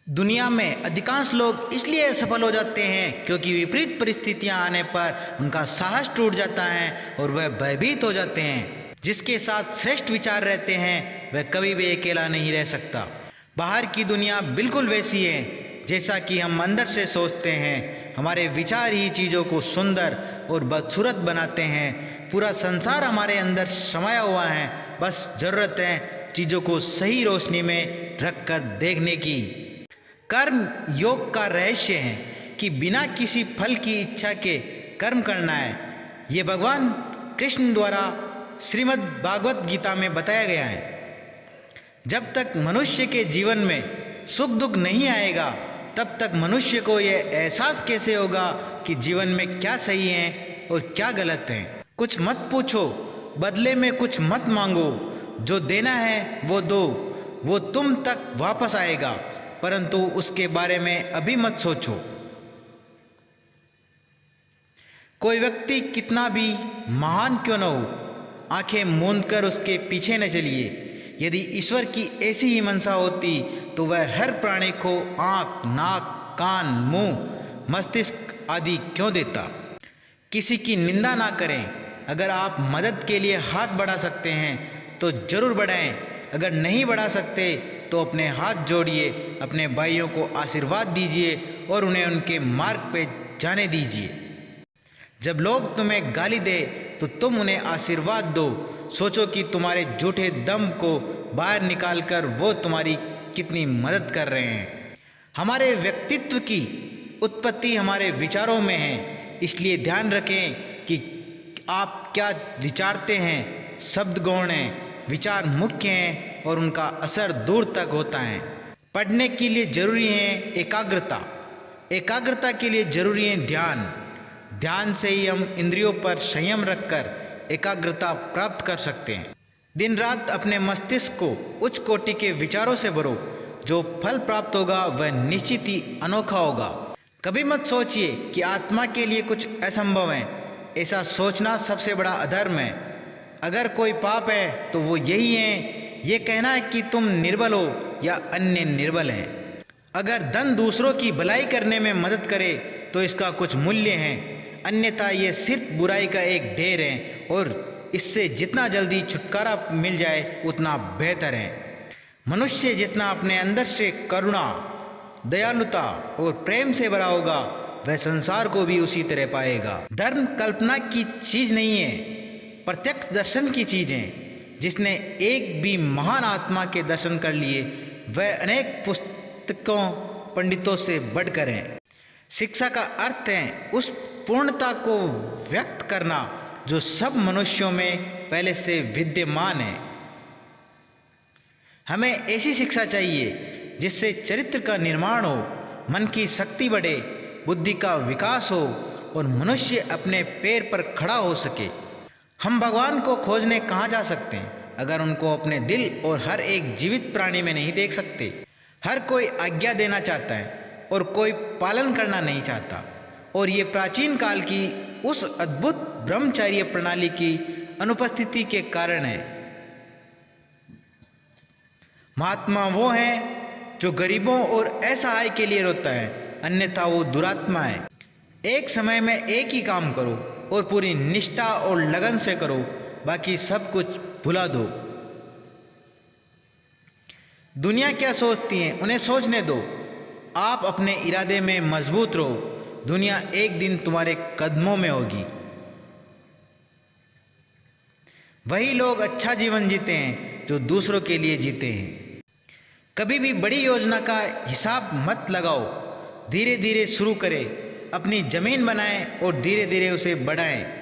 दुनिया में अधिकांश लोग इसलिए असफल हो जाते हैं क्योंकि विपरीत परिस्थितियां आने पर उनका साहस टूट जाता है और वह भयभीत हो जाते हैं। जिसके साथ श्रेष्ठ विचार रहते हैं वह कभी भी अकेला नहीं रह सकता। बाहर की दुनिया बिल्कुल वैसी है जैसा कि हम अंदर से सोचते हैं। हमारे विचार ही चीज़ों को सुंदर और बदसूरत बनाते हैं। पूरा संसार हमारे अंदर समाया हुआ है, बस ज़रूरत है चीज़ों को सही रोशनी में रख कर देखने की। कर्म योग का रहस्य है कि बिना किसी फल की इच्छा के कर्म करना है। ये भगवान कृष्ण द्वारा श्रीमद् भागवत गीता में बताया गया है। जब तक मनुष्य के जीवन में सुख दुख नहीं आएगा तब तक मनुष्य को यह एहसास कैसे होगा कि जीवन में क्या सही है और क्या गलत है। कुछ मत पूछो, बदले में कुछ मत मांगो, जो देना है वो दो, वो तुम तक वापस आएगा, परंतु उसके बारे में अभी मत सोचो। कोई व्यक्ति कितना भी महान क्यों न हो, आंखें मूंद कर उसके पीछे न चलिए। यदि ईश्वर की ऐसी ही मनसा होती तो वह हर प्राणी को आँख, नाक, कान, मुंह, मस्तिष्क आदि क्यों देता। किसी की निंदा ना करें। अगर आप मदद के लिए हाथ बढ़ा सकते हैं तो जरूर बढ़ाएं। अगर नहीं बढ़ा सकते तो अपने हाथ जोड़िए, अपने भाइयों को आशीर्वाद दीजिए और उन्हें उनके मार्ग पे जाने दीजिए। जब लोग तुम्हें गाली दे तो तुम उन्हें आशीर्वाद दो। सोचो कि तुम्हारे झूठे दम को बाहर निकालकर वो तुम्हारी कितनी मदद कर रहे हैं। हमारे व्यक्तित्व की उत्पत्ति हमारे विचारों में है, इसलिए ध्यान रखें कि आप क्या विचारते हैं। शब्द गौण हैं, विचार मुख्य हैं और उनका असर दूर तक होता है। पढ़ने के लिए जरूरी है एकाग्रता, एकाग्रता के लिए जरूरी है ध्यान। ध्यान से ही हम इंद्रियों पर संयम रखकर एकाग्रता प्राप्त कर सकते हैं। दिन रात अपने मस्तिष्क को उच्च कोटि के विचारों से भरो। जो फल प्राप्त होगा वह निश्चित ही अनोखा होगा। कभी मत सोचिए कि आत्मा के लिए कुछ असंभव है। ऐसा सोचना सबसे बड़ा अधर्म है। अगर कोई पाप है तो वो यही है, ये कहना है कि तुम निर्बल हो या अन्य निर्बल हैं। अगर धन दूसरों की भलाई करने में मदद करे तो इसका कुछ मूल्य है, अन्यथा ये सिर्फ बुराई का एक ढेर है और इससे जितना जल्दी छुटकारा मिल जाए उतना बेहतर है। मनुष्य जितना अपने अंदर से करुणा, दयालुता और प्रेम से भरा होगा वह संसार को भी उसी तरह पाएगा। धर्म कल्पना की चीज नहीं है, प्रत्यक्ष दर्शन की चीज है। जिसने एक भी महान आत्मा के दर्शन कर लिए वह अनेक पुस्तकों पंडितों से बढ़कर है। शिक्षा का अर्थ है उस पूर्णता को व्यक्त करना जो सब मनुष्यों में पहले से विद्यमान है। हमें ऐसी शिक्षा चाहिए जिससे चरित्र का निर्माण हो, मन की शक्ति बढ़े, बुद्धि का विकास हो और मनुष्य अपने पैर पर खड़ा हो सके। हम भगवान को खोजने कहाँ जा सकते हैं अगर उनको अपने दिल और हर एक जीवित प्राणी में नहीं देख सकते। हर कोई आज्ञा देना चाहता है और कोई पालन करना नहीं चाहता, और ये प्राचीन काल की उस अद्भुत ब्रह्मचर्य प्रणाली की अनुपस्थिति के कारण है। महात्मा वो है जो गरीबों और असहाय के लिए रोता है, अन्यथा वो दुरात्मा है। एक समय में एक ही काम करो और पूरी निष्ठा और लगन से करो, बाकी सब कुछ भुला दो। दुनिया क्या सोचती है उन्हें सोचने दो। आप अपने इरादे में मजबूत रहो। दुनिया एक दिन तुम्हारे कदमों में होगी। वही लोग अच्छा जीवन जीते हैं जो दूसरों के लिए जीते हैं। कभी भी बड़ी योजना का हिसाब मत लगाओ, धीरे धीरे शुरू करें। अपनी जमीन बनाएं और धीरे धीरे उसे बढ़ाएं।